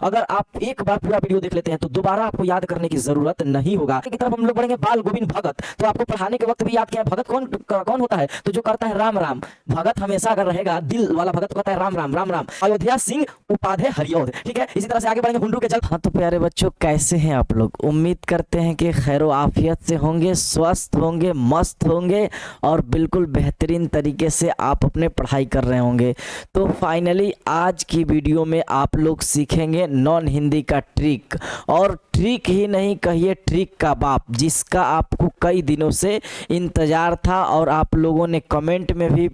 अगर आप एक बार पूरा वीडियो देख लेते हैं तो दोबारा आपको याद करने की जरूरत नहीं होगा। आगे की तरफ हम लोग बढ़ेंगे बाल गोविंद भगत। तो आपको पढ़ाने के वक्त भी याद किया भगत कौन होता है, तो जो करता है राम राम। भगत हमेशा अगर रहेगा, दिल वाला भगत कहता है राम राम राम राम। अयोध्या सिंह उपाध्याय हरिऔध। ठीक है, इसी तरह से आगे बढ़ेंगे हुंडरू के जल। हाँ तो प्यारे बच्चों, कैसे हैं आप लोग? उम्मीद करते हैं कि खैरो आफियत से होंगे, स्वस्थ होंगे, मस्त होंगे और बिल्कुल बेहतरीन तरीके से आप अपने पढ़ाई कर रहे होंगे। तो फाइनली आज की वीडियो में आप लोग सीखेंगे नॉन हिंदी का ट्रिक, और ट्रिक ही नहीं कहिए ट्रिक का बाप, जिसका आपको कई दिनों से इंतज़ार था और आप लोगों ने कमेंट में भी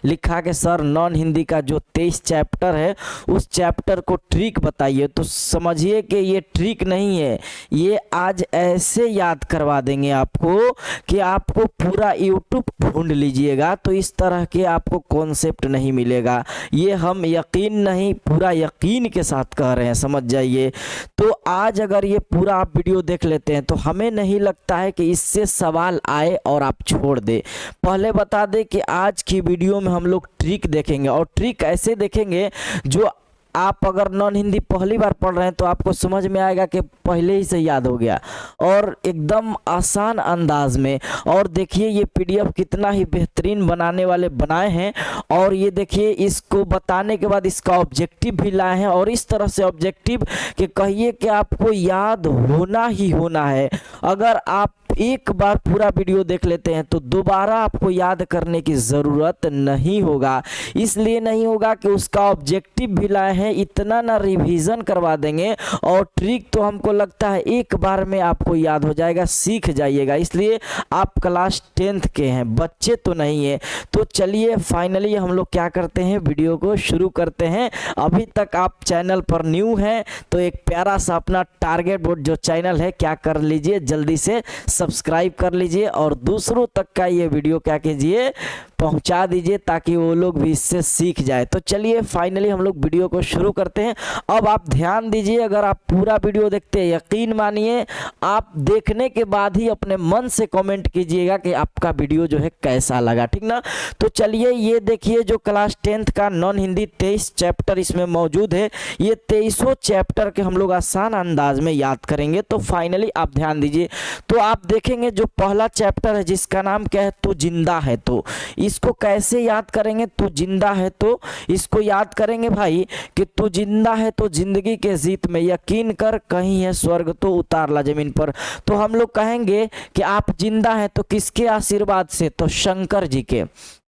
लिखा कि सर नॉन हिंदी का जो 23 चैप्टर है उस चैप्टर को ट्रिक बताइए। तो समझिए कि ये ट्रिक नहीं है, ये आज ऐसे याद करवा देंगे आपको कि आपको पूरा यूट्यूब ढूंढ लीजिएगा तो इस तरह के आपको कॉन्सेप्ट नहीं मिलेगा। ये हम यकीन नहीं, पूरा यकीन के साथ कह रहे हैं, समझ जाइए। तो आज अगर ये पूरा आप वीडियो देख लेते हैं तो हमें नहीं लगता है कि इससे सवाल आए और आप छोड़ दे। पहले बता दें कि आज की वीडियो में हम लोग ट्रिक देखेंगे, और ट्रिक ऐसे देखेंगे जो आप अगर नॉन हिंदी पहली बार पढ़ रहे हैं तो आपको समझ में आएगा कि पहले ही से याद हो गया, और एकदम आसान अंदाज में। और देखिए ये पीडीएफ कितना ही बेहतरीन बनाने वाले बनाए हैं, और ये देखिए इसको बताने के बाद इसका ऑब्जेक्टिव भी लाए हैं, और इस तरह से ऑब्जेक्टिव कि कहिए कि आपको याद होना ही होना है। अगर आप एक बार पूरा वीडियो देख लेते हैं तो दोबारा आपको याद करने की ज़रूरत नहीं होगा। इसलिए नहीं होगा कि उसका ऑब्जेक्टिव भी लाए हैं, इतना ना रिवीजन करवा देंगे, और ट्रिक तो हमको लगता है एक बार में आपको याद हो जाएगा, सीख जाइएगा। इसलिए आप क्लास 10th के हैं, बच्चे तो नहीं है। तो चलिए फाइनली हम लोग क्या करते हैं, वीडियो को शुरू करते हैं। अभी तक आप चैनल पर न्यू हैं तो एक प्यारा सा अपना टारगेट बोर्ड जो चैनल है क्या कर लीजिए, जल्दी से सब्सक्राइब कर लीजिए और दूसरों तक का ये वीडियो क्या कीजिए, पहुंचा दीजिए, ताकि वो लोग भी इससे सीख जाए। तो चलिए फाइनली हम लोग वीडियो को शुरू करते हैं। अब आप ध्यान दीजिए, अगर आप पूरा वीडियो देखते हैं, यकीन मानिए आप देखने के बाद ही अपने मन से कमेंट कीजिएगा कि आपका वीडियो जो है कैसा लगा, ठीक ना। तो चलिए ये देखिए जो क्लास 10th का नॉन हिंदी 23 चैप्टर इसमें मौजूद है, ये 23 चैप्टर के हम लोग आसान अंदाज में याद करेंगे। तो फाइनली आप ध्यान दीजिए। तो आप देखेंगे जो पहला चैप्टर है जिसका नाम क्या है, तू जिंदा है। तो इसको कैसे याद करेंगे, तू जिंदा है तो इसको याद करेंगे भाई कि तू जिंदा है तो जिंदगी के जीत में यकीन कर, कहीं है स्वर्ग तो उतार ला जमीन पर। तो हम लोग कहेंगे कि आप जिंदा है तो किसके आशीर्वाद से, तो शंकर जी के।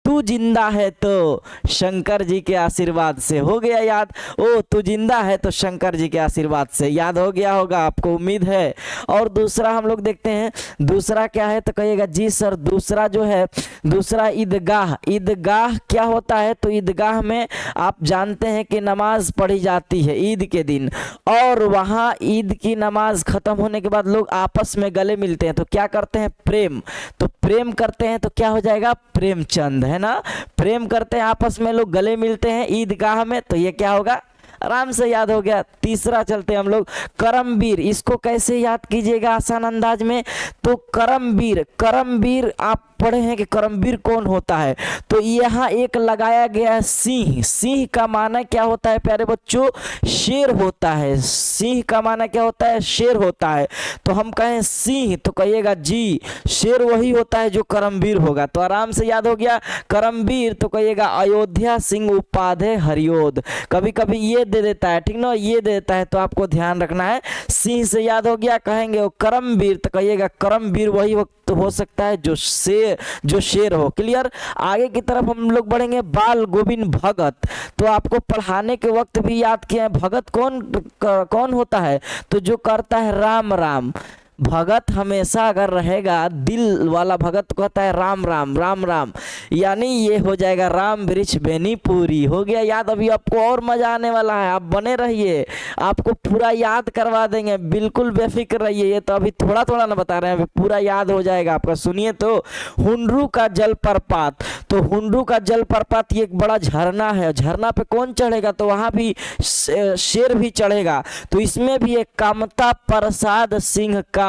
तू जिंदा है तो शंकर जी के आशीर्वाद से। हो गया याद? ओ तू जिंदा है तो शंकर जी के आशीर्वाद से, याद हो गया होगा आपको, उम्मीद है। और दूसरा हम लोग देखते हैं, दूसरा क्या है, तो कहिएगा जी सर दूसरा जो है, दूसरा ईदगाह। ईदगाह क्या होता है, तो ईदगाह में आप जानते हैं कि नमाज पढ़ी जाती है ईद के दिन, और वहाँ ईद की नमाज खत्म होने के बाद लोग आपस में गले मिलते हैं तो क्या करते हैं, प्रेम। तो प्रेम करते हैं तो क्या हो जाएगा, प्रेमचंद, है ना। प्रेम करते हैं, आपस में लोग गले मिलते हैं ईदगाह में, तो ये क्या होगा, आराम से याद हो गया। तीसरा चलते हैं हम लोग, करमवीर। इसको कैसे याद कीजिएगा आसान अंदाज में, तो करमवीर, करमवीर आप पढ़े हैं कि करमवीर कौन होता है, तो यहाँ एक लगाया गया है सिंह। सिंह का माना क्या होता है प्यारे बच्चों, शेर होता है। सिंह का माना क्या होता है, शेर होता है। तो हम कहें सिंह तो कहिएगा जी शेर वही होता है जो करमवीर होगा, तो आराम से याद हो गया। करमवीर तो कहिएगा अयोध्या सिंह उपाध्याय हरिऔध। कभी कभी ये दे देता है, ठीक ना, ये दे देता है तो आपको ध्यान रखना है। सिंह से याद हो गया, कहेंगे वो करमवीर तो कहिएगा करमवीर वही वक्त हो सकता है जो शेर हो। क्लियर। आगे की तरफ हम लोग बढ़ेंगे, बाल गोविंद भगत। तो आपको पढ़ाने के वक्त भी याद किया है, भगत कौन होता है, तो जो करता है राम राम। भगत हमेशा अगर रहेगा, दिल वाला भगत कहता है राम राम राम राम, यानी ये हो जाएगा राम वृक्ष बेनी पूरी। हो गया याद। अभी आपको और मजा आने वाला है, आप बने रहिए, आपको पूरा याद करवा देंगे, बिल्कुल बेफिक्र रहिए। ये तो अभी थोड़ा थोड़ा ना बता रहे हैं, अभी पूरा याद हो जाएगा आपका। सुनिए तो, हुंडरू का जलप्रपात। तो हुंडरू का जलप्रपात ये एक बड़ा झरना है, झरना पे कौन चढ़ेगा, तो वहां भी शेर भी चढ़ेगा। तो इसमें भी एक कामता प्रसाद सिंह काम।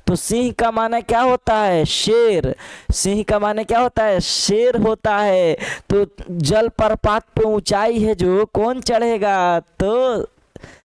तो सिंह का माना क्या होता है, शेर। सिंह का माना क्या होता है, शेर होता है। तो जलप्रपात पे ऊंचाई है जो कौन चढ़ेगा, तो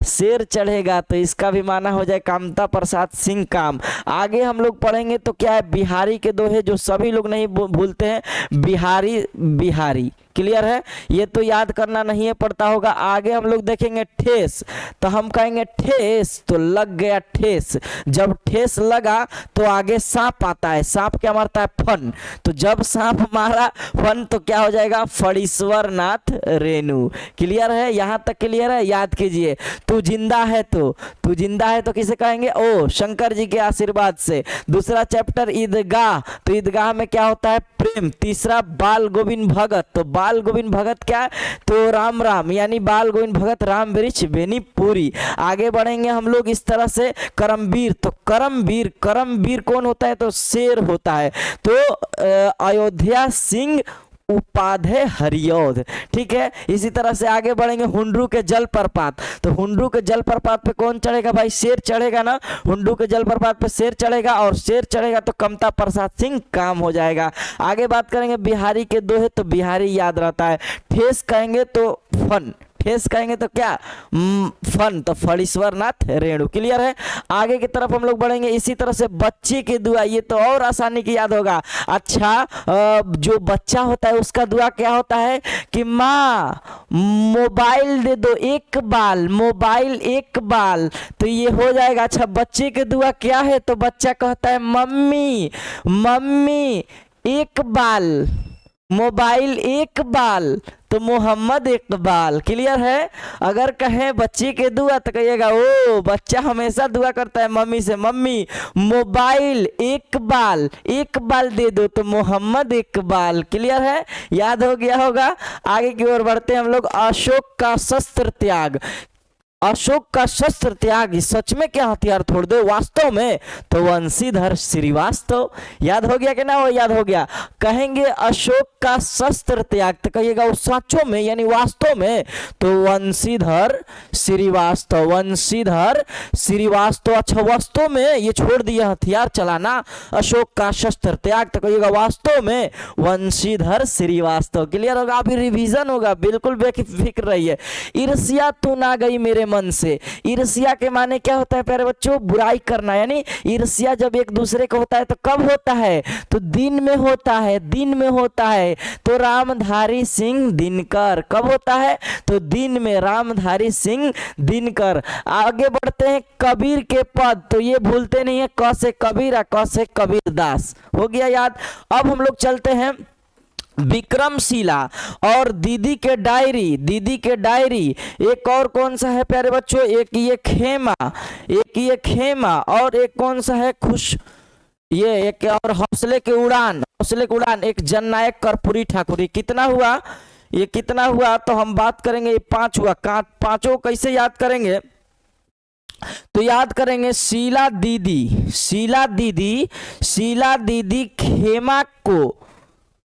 शेर चढ़ेगा तो इसका भी माना हो जाए कामता प्रसाद सिंह काम। आगे हम लोग पढ़ेंगे तो क्या है, बिहारी के दोहे जो सभी लोग नहीं भूलते हैं, बिहारी बिहारी। क्लियर है, ये तो याद करना नहीं है पड़ता होगा। आगे हम लोग देखेंगे ठेस, तो हम कहेंगे ठेस तो लग गया ठेस। जब ठेस लगा तो आगे सांप आता है, सांप क्या मारता है, फन। तो जब सांप मारा फन तो क्या हो जाएगा, फणीश्वर नाथ रेणु। क्लियर है, यहाँ तक क्लियर है, याद कीजिए। तू जिंदा है तू जिंदा है तो किसे कहेंगे, ओ शंकर जी के आशीर्वाद से। दूसरा चैप्टर ईदगाह, तो ईदगाह में क्या होता है, प्रेम। तीसरा बाल गोविंद भगत, तो बाल गोविंद भगत क्या है, तो राम राम, यानी बाल गोविंद भगत राम वृक्ष बेनीपुरी। आगे बढ़ेंगे हम लोग इस तरह से। करमवीर, तो करमवीर, करमवीर कौन होता है, तो शेर होता है। तो अयोध्या सिंह उपाध्याय हरियोध। ठीक है, इसी तरह से आगे बढ़ेंगे। हुंडरू के जलप्रपात, तो हुंडरू के जलप्रपात पे कौन चढ़ेगा भाई, शेर चढ़ेगा ना। हुंडरू के जलप्रपात पे शेर चढ़ेगा, और शेर चढ़ेगा तो कमता प्रसाद सिंह काम हो जाएगा। आगे बात करेंगे बिहारी के दोहे, तो बिहारी याद रहता है। ठेस कहेंगे तो फन, ठेस कहेंगे तो क्या, फन, तो फणीश्वर नाथ रेणु। क्लियर है, आगे की तरफ हम लोग बढ़ेंगे। इसी तरह से बच्चे की दुआ, ये तो और आसानी की याद होगा। अच्छा, जो बच्चा होता है उसका दुआ क्या होता है कि माँ मोबाइल दे दो एक बाल, मोबाइल एक बाल, तो ये हो जाएगा। अच्छा, बच्चे की दुआ क्या है, तो बच्चा कहता है मम्मी मम्मी एक बाल, मोबाइल एक बाल, तो मोहम्मद इकबाल। क्लियर है, अगर कहें बच्चे के दुआ तो कहिएगा ओ बच्चा हमेशा दुआ करता है मम्मी से, मम्मी मोबाइल एक बाल दे दो, तो मोहम्मद इकबाल। क्लियर है, याद हो गया होगा। आगे की ओर बढ़ते हैं हम लोग। अशोक का शस्त्र त्याग, अशोक का शस्त्र त्याग सच में क्या हथियार तोड़ दो वास्तव में, तो वंशीधर श्रीवास्तव। याद हो गया कि ना, वो याद हो गया। कहेंगे अशोक का शस्त्र त्याग तो कहिएगा वो सचों में यानी वास्तव में, तो वंशीधर श्रीवास्तव, वंशीधर श्रीवास्तव। अच्छा, वास्तव में ये छोड़ दिया हथियार चलाना, अशोक का शस्त्र त्याग तो कहिएगा वास्तव में वंशीधर श्रीवास्तव। क्लियर होगा, अभी रिवीजन होगा, बिल्कुल बेफिक्र रहिए। ईर्ष्या तू ना गई मेरे मन से, ईर्ष्या के माने क्या होता है प्यारे बच्चों, बुराई करना। यानी ईर्ष्या जब एक दूसरे को होता है तो कब होता है, तो दिन में होता है, दिन में होता है। तो रामधारी सिंह दिनकर कब होता है, तो दिन में, रामधारी सिंह दिनकर। आगे बढ़ते हैं कबीर के पद, तो ये भूलते नहीं है, क से कबीर, क से कबीर दास, हो गया याद। अब हम लोग चलते हैं विक्रमशिला और दीदी के डायरी, दीदी के डायरी। एक और कौन सा है प्यारे बच्चों, एक ये खेमा, एक ये खेमा, और एक कौन सा है खुश, ये एक और हौसले के उड़ान, हौसले के उड़ान। एक जननायक कर्पूरी ठाकुरी। कितना हुआ, ये कितना हुआ, तो हम बात करेंगे ये 5 हुआ। पांचों कैसे याद करेंगे, तो याद करेंगे शीला दीदी, शीला दीदी, शीला दीदी खेमा को,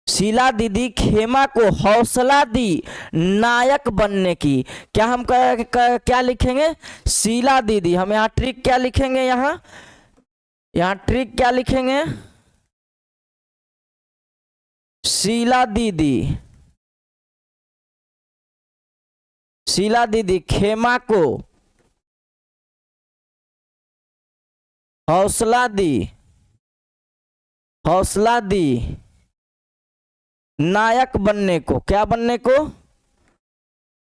शीला दीदी खेमा को हौसला दी नायक बनने की। क्या हम क्या लिखेंगे, शीला दीदी। हम यहाँ ट्रिक क्या लिखेंगे, यहाँ ट्रिक क्या लिखेंगे, शीला दीदी, शीला दीदी खेमा को हौसला दी, हौसला दी नायक बनने को। क्या बनने को,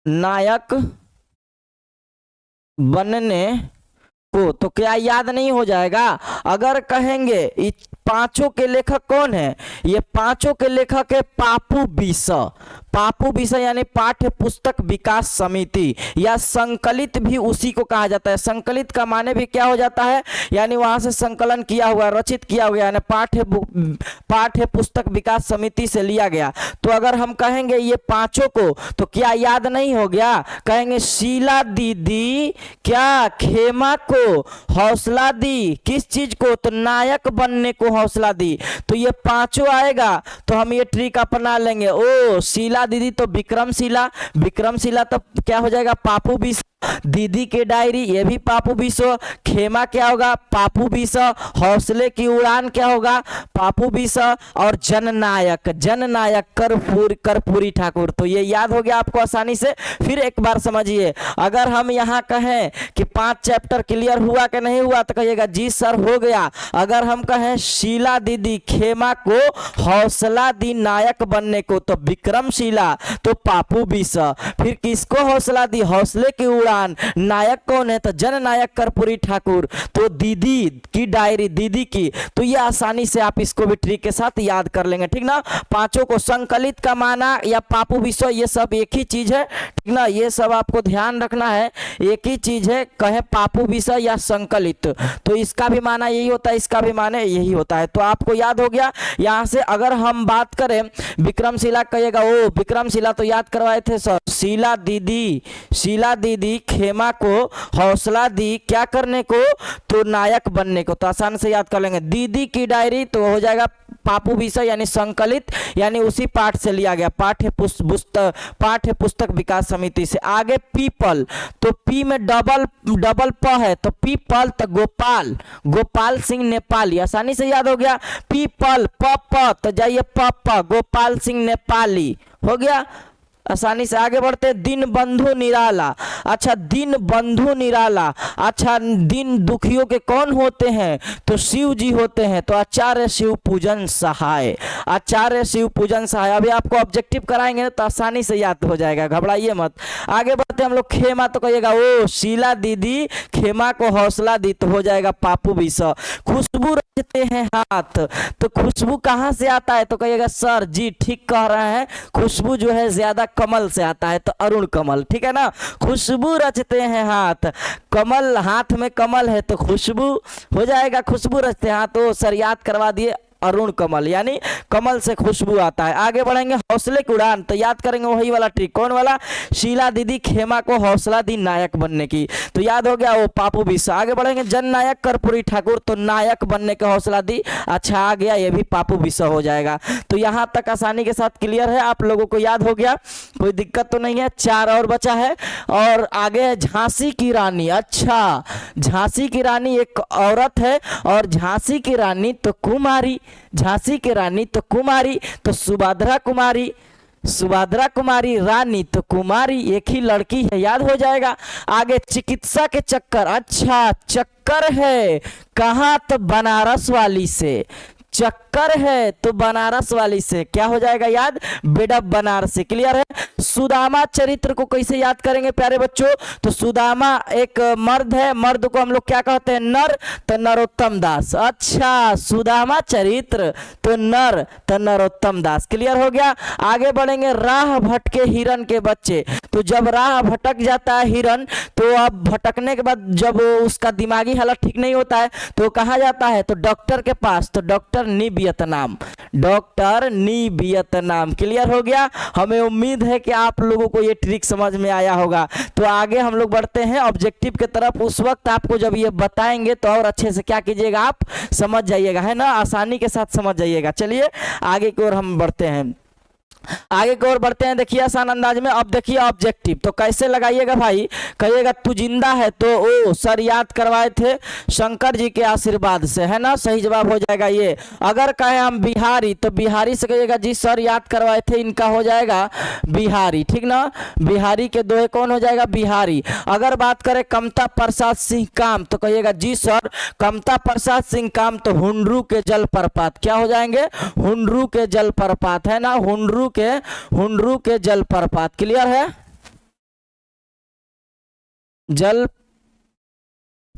नायक बनने को। तो क्या याद नहीं हो जाएगा, अगर कहेंगे पांचों के लेखक कौन है, ये पांचों के लेखक है पापू बिसा, पापू बिसा यानी पाठ्य पुस्तक विकास समिति, या संकलित भी उसी को कहा जाता है। संकलित का माने भी क्या हो जाता है, यानी वहां से संकलन किया हुआ, रचित किया हुआ, यानी पाठ्य पुस्तक विकास समिति से लिया गया। तो अगर हम कहेंगे ये पांचों को, तो क्या याद नहीं हो गया, कहेंगे शीला दीदी क्या खेमा को हौसला दी, किस चीज को, तो नायक बनने को हौसला दी। तो ये पांचों आएगा तो हम ये ट्रिक अपना लेंगे। ओ शीला दीदी तो विक्रमशिला, विक्रमशिला तो क्या हो जाएगा पापू बिसा, दीदी की डायरी ये भी पापू बिसो, खेमा क्या होगा पापू बिसो, हौसले की उड़ान क्या होगा पापू बिसो, और जननायक कर्पूरी ठाकुर। तो ये याद हो गया आपको आसानी से। फिर एक बार समझिए, अगर हम यहाँ कहें कि 5 चैप्टर क्लियर हुआ कि नहीं हुआ तो कहिएगा जी सर हो गया। अगर हम कहें शीला दीदी खेमा को हौसला दी नायक बनने को तो विक्रमशिला तो पापू बिसा। फिर किसको हौसला दी हौसले की उड़ान, नायक कौन है तो जननायक कर्पूरी ठाकुर। तो दीदी की डायरी दीदी की, तो ये आसानी से आप इसको भी ट्रिक के साथ याद कर लेंगे, ठीक ना। पांचों को संकलित का माना या पापू बिसो ये सब एक ही चीज है, ठीक ना। ये सब आपको ध्यान रखना है, एक ही चीज है, कहे पापू बिसो या संकलित तो इसका भी माना यही होता है, इसका भी माना यही होता है। तो आपको याद हो गया। यहाँ से अगर हम बात करें विक्रमशिला कहिएगा ओ विक्रमशिला तो याद करवाए थे सर, शीला दीदी खेमा को हौसला दी क्या करने को तो नायक बनने को, तो आसान से याद कर लेंगे। दीदी की डायरी तो हो जाएगा पापू बिसो यानी संकलित, यानी उसी पाठ से लिया गया, पाठ्य पुस्तक विकास समिति से। आगे पीपल तो पी में डबल प है तो पीपल तो गोपाल सिंह नेपाली, आसानी से याद हो गया। पीपल प तो जाइए प गोपाल सिंह नेपाली हो गया। आसानी से आगे बढ़ते। दिन बंधु निराला, अच्छा दिन बंधु निराला, अच्छा दिन दुखियों के कौन होते हैं तो शिव जी होते हैं, तो आचार्य शिव पूजन सहाय, आचार्य शिव पूजन सहाय। अभी आपको ऑब्जेक्टिव कराएंगे तो आसानी से याद हो जाएगा, घबराइए मत। आगे बढ़ते हम लोग। खेमा तो कहिएगा ओ शीला दीदी खेमा को हौसला दी तो हो जाएगा पापू बिसो। खुशबू रचते हैं हाथ तो खुशबू कहाँ से आता है तो कहिएगा सर जी ठीक कह रहे हैं, खुशबू जो है ज्यादा कमल से आता है तो अरुण कमल, ठीक है ना। खुशबू रचते हैं हाथ, कमल हाथ में कमल है तो खुशबू हो जाएगा, खुशबू रचते हैं हाथ तो सर याद करवा दिए अरुण कमल, यानी कमल से खुशबू आता है। आगे बढ़ेंगे। हौसले की उड़ान तो याद करेंगे वही वाला ट्रिक, कौन वाला शीला दीदी खेमा को हौसला दी नायक बनने की, तो याद हो गया वो पापू बिसा। आगे बढ़ेंगे। जननायक कर्पूरी ठाकुर तो नायक बनने का हौसला दी, अच्छा आ गया ये भी पापू बिसा हो जाएगा। तो यहाँ तक आसानी के साथ क्लियर है, आप लोगों को याद हो गया, कोई दिक्कत तो नहीं है। 4 और बचा है और आगे है झांसी की रानी। अच्छा झांसी की रानी एक औरत है और झांसी की रानी तो कुमारी, झांसी की रानी तो कुमारी तो सुभद्रा कुमारी रानी तो कुमारी एक ही लड़की है, याद हो जाएगा। आगे चिकित्सा के चक्कर, अच्छा चक्कर है कहाँ तो बनारस वाली से, चक्कर है तो बनारस वाली से क्या हो जाएगा याद बेडब बनारसी, क्लियर है। सुदामा चरित्र को कैसे याद करेंगे प्यारे बच्चों तो सुदामा एक मर्द है, मर्द को हम लोग क्या कहते हैं नर तो नरोत्तम दास, अच्छा सुदामा चरित्र तो नर तो नरोत्तम दास, क्लियर हो गया। आगे बढ़ेंगे। राह भटके हिरन के बच्चे तो जब राह भटक जाता है हिरन तो अब भटकने के बाद जब उसका दिमागी हालत ठीक नहीं होता है तो कहाँ जाता है तो डॉक्टर के पास, तो डॉक्टर निबियत नाम, क्लियर हो गया। हमें उम्मीद है कि आप लोगों को ये ट्रिक समझ में आया होगा। तो आगे हम लोग बढ़ते हैं ऑब्जेक्टिव के तरफ। उस वक्त आपको जब ये बताएंगे तो और अच्छे से क्या कीजिएगा आप समझ जाइएगा, है ना, आसानी के साथ समझ जाइएगा। चलिए आगे की ओर हम बढ़ते हैं, आगे की ओर बढ़ते हैं। देखिए आसान अंदाज में। अब देखिए ऑब्जेक्टिव तो कैसे लगाइएगा भाई, कहिएगा तू जिंदा है तो ओ सर याद करवाए थे शंकर जी के आशीर्वाद से, है ना, सही जवाब हो जाएगा ये। अगर कहे हम बिहारी तो बिहारी से कहिएगा जी सर याद करवाए थे, इनका हो जाएगा बिहारी, ठीक ना, बिहारी के दोहे कौन हो जाएगा बिहारी। अगर बात करें कमता प्रसाद सिंह काम तो कहिएगा जी सर कमता प्रसाद सिंह काम तो हुंडरू के जलप्रपात, क्या हो जाएंगे हुंडरू के जलप्रपात, है ना, हुंडरू के जलप्रपात, क्लियर है, जल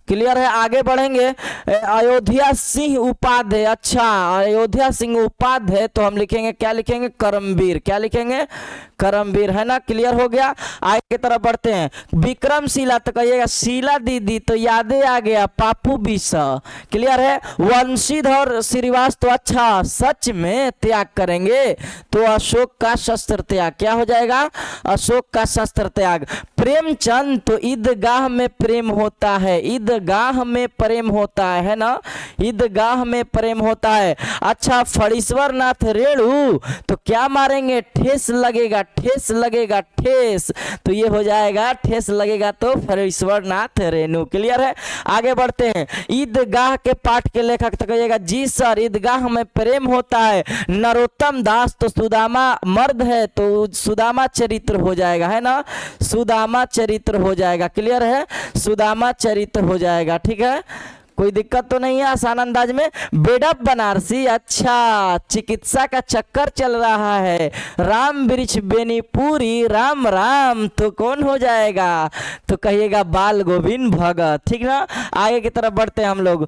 क्लियर है। आगे बढ़ेंगे। अयोध्या सिंह उपाध्याय, अच्छा अयोध्या सिंह उपाध्याय तो हम लिखेंगे क्या लिखेंगे करमवीर, क्या लिखेंगे करमवीर, है ना, क्लियर हो गया। आगे की तरफ बढ़ते हैं। विक्रमशिला तो कहिएगा शीला दीदी तो यादें आ गया पापू बिसा, क्लियर है। वंशीधर श्रीवास्तव तो अच्छा सच में त्याग करेंगे तो अशोक का शस्त्र त्याग, क्या हो जाएगा अशोक का शस्त्र त्याग। प्रेमचंद तो ईदगाह में प्रेम होता है, ईदगाह ईदगाह में प्रेम होता है ना, ईदगाह में प्रेम होता है। अच्छा फणीश्वर नाथ रेणु तो क्या मारेंगे, ठेस लगेगा, ठेस लगेगा, ठेस, तो ये हो जाएगा ठेस लगेगा तो फणीश्वर नाथ रेणु। क्लियर है, आगे बढ़ते हैं। ईदगाह के पाठ के लेखक तो कहिएगा जी सर ईदगाह में प्रेम होता है। नरोत्तम दास तो सुदामा मर्द है तो सुदामा चरित्र हो जाएगा, है ना, सुदामा चरित्र हो जाएगा। क्लियर है, सुदामा चरित्र हो जाएगा। ठीक है, कोई दिक्कत तो नहीं है, आसान अंदाज में। बेडप बनारसी, अच्छा चिकित्सा का चक्कर चल रहा है। राम वृक्ष बेनीपुरी, राम राम तो कौन हो जाएगा, तो कहिएगा बाल गोविंद भगत। ठीक ना, आगे की तरफ बढ़ते हैं हम लोग।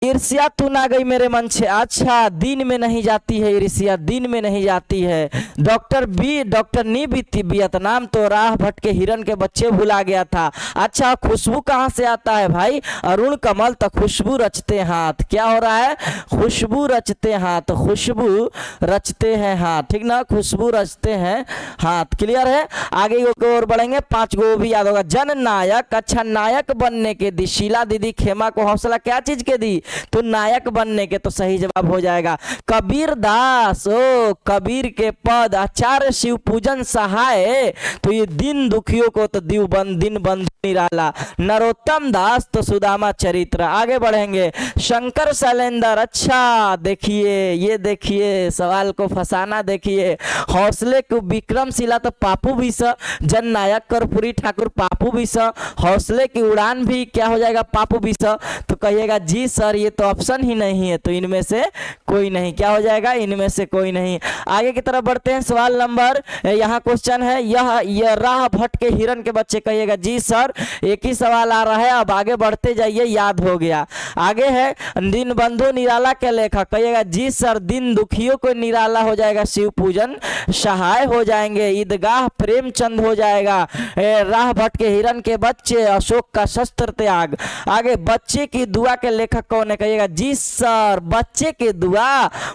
ईर्ष्या तू ना गई मेरे मन से, अच्छा दिन में नहीं जाती है ईर्ष्या, दिन में नहीं जाती है। डॉक्टर नी बीती वियतनाम तो राह भटके हिरन के बच्चे भुला गया था। अच्छा खुशबू कहाँ से आता है भाई, अरुण कमल तो खुशबू रचते हाथ, क्या हो रहा है, खुशबू रचते हाथ, खुशबू रचते हैं हाथ। ठीक ना, खुशबू रचते हैं हाथ। क्लियर है, आगे की ओर बढ़ेंगे। 5 गो भी याद होगा। जन नायक, अच्छा नायक बनने के दी शीला दीदी खेमा को हौसला क्या चीज के दी, तो नायक बनने के, तो सही जवाब हो जाएगा कबीर दास, ओ कबीर के पद। आचार्य शिव पूजन सहाय तो ये दिन दुखियों को तो दिन बंधु निराला। नरोत्तम दास तो सुदामा चरित्र। आगे बढ़ेंगे। शंकर शैलेंद्र, अच्छा देखिए ये देखिए सवाल को फंसाना देखिए। हौसले को विक्रमशिला तो पापू भी स, जन नायक कर्पूरी ठाकुर पापू भी स, हौसले की उड़ान भी क्या हो जाएगा, पापू भी स, तो कहिएगा जी सर ये तो ऑप्शन ही नहीं है, तो इनमें से कोई नहीं, क्या हो जाएगा, इनमें से कोई नहीं। आगे की तरफ बढ़ते हैं। सवाल नंबर, यहाँ क्वेश्चन है यह राह भटके हिरन के बच्चे, कहिएगा जी सर एक ही सवाल आ रहा है, अब आगे बढ़ते जाइए, याद हो गया। आगे है दिन बंधु निराला के लेखक, कहिएगा जी सर दिन दुखियों को निराला हो जाएगा, शिव पूजन सहाय हो जाएंगे। ईदगाह प्रेमचंद हो जाएगा। राह भटके हिरन के बच्चे अशोक का शस्त्र त्याग। आगे बच्चे की दुआ के लेखक कौन है, कहिएगा जी सर बच्चे के दुआ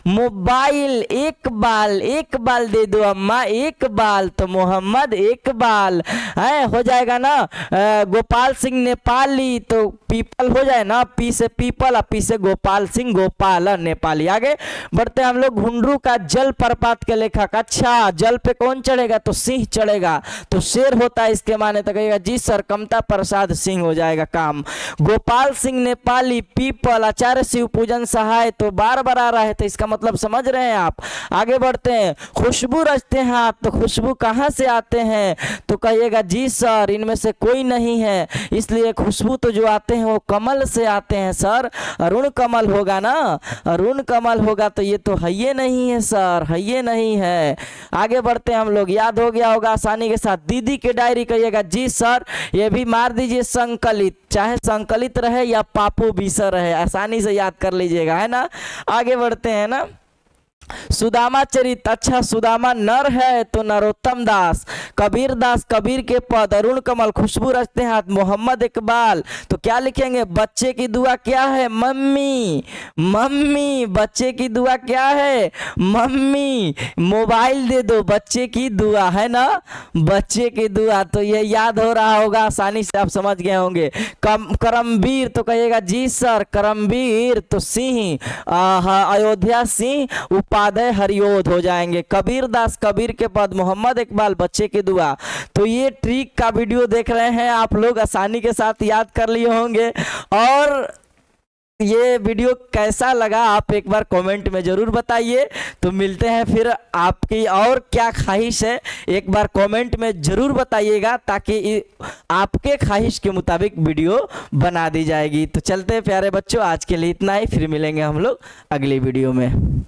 मोबाइल एक बाल दे दो अम्मा, एक बाल तो मोहम्मद इकबाल है, हो जाएगा ना। गोपाल सिंह नेपाली तो पीपल हो जाए ना, पी से पीपल और पी से गोपाल सिंह गोपाल नेपाली। आगे बढ़ते हैं हम लोग। घुंडरू का जल प्रपात के लेखक, अच्छा जल पे कौन चढ़ेगा, तो सिंह चढ़ेगा, तो शेर होता है इसके माने, तो कहिएगा जी सर कमता प्रसाद सिंह हो जाएगा काम। गोपाल सिंह नेपाली पीपल, आचार्य शिव पूजन सहाय तो बार बार आ रहा है, तो इसका मतलब समझ रहे हैं आप। आगे बढ़ते हैं। खुशबू रचते हैं हाथ, तो खुशबू कहाँ से आते हैं, तो कहिएगा जी सर इनमें से कोई नहीं है, इसलिए खुशबू तो जो आते हैं वो कमल से आते हैं सर, अरुण कमल होगा ना, अरुण कमल होगा, तो ये तो है ये नहीं है सर, है ये नहीं है। आगे बढ़ते हैं हम लोग, याद हो गया होगा आसानी के साथ। दीदी की डायरी, कहिएगा जी सर ये भी मार दीजिए संकलित, चाहे संकलित रहे या पापू बीसर रहे, आसानी से याद कर लीजिएगा, है ना। आगे बढ़ते हैं ना। सुदामा चरित, अच्छा सुदामा नर है तो नरोत्तम दास। कबीर दास कबीर के पद, अरुण कमल खुशबू रचते हाथ, मोहम्मद इकबाल, तो क्या लिखेंगे, बच्चे की दुआ क्या है, मम्मी, मम्मी बच्चे की दुआ क्या है, मम्मी, मोबाइल दे दो बच्चे की दुआ, है ना, बच्चे की दुआ, तो ये याद हो रहा होगा, आसानी से आप समझ गए होंगे। करमवीर तो कहिएगा जी सर करमवीर तो सिंह, अयोध्या सिंह उपाध्याय हरियोध हो जाएंगे। कबीर दास कबीर के पद, मोहम्मद इकबाल बच्चे की दुआ। तो ये ट्रिक का वीडियो देख रहे हैं आप लोग, आसानी के साथ याद कर लिए होंगे। और ये वीडियो कैसा लगा आप एक बार कमेंट में जरूर बताइए। तो मिलते हैं फिर, आपकी और क्या ख्वाहिश है एक बार कमेंट में जरूर बताइएगा, ताकि आपके ख्वाहिश के मुताबिक वीडियो बना दी जाएगी। तो चलते हैं प्यारे बच्चों, आज के लिए इतना ही, फिर मिलेंगे हम लोग अगली वीडियो में।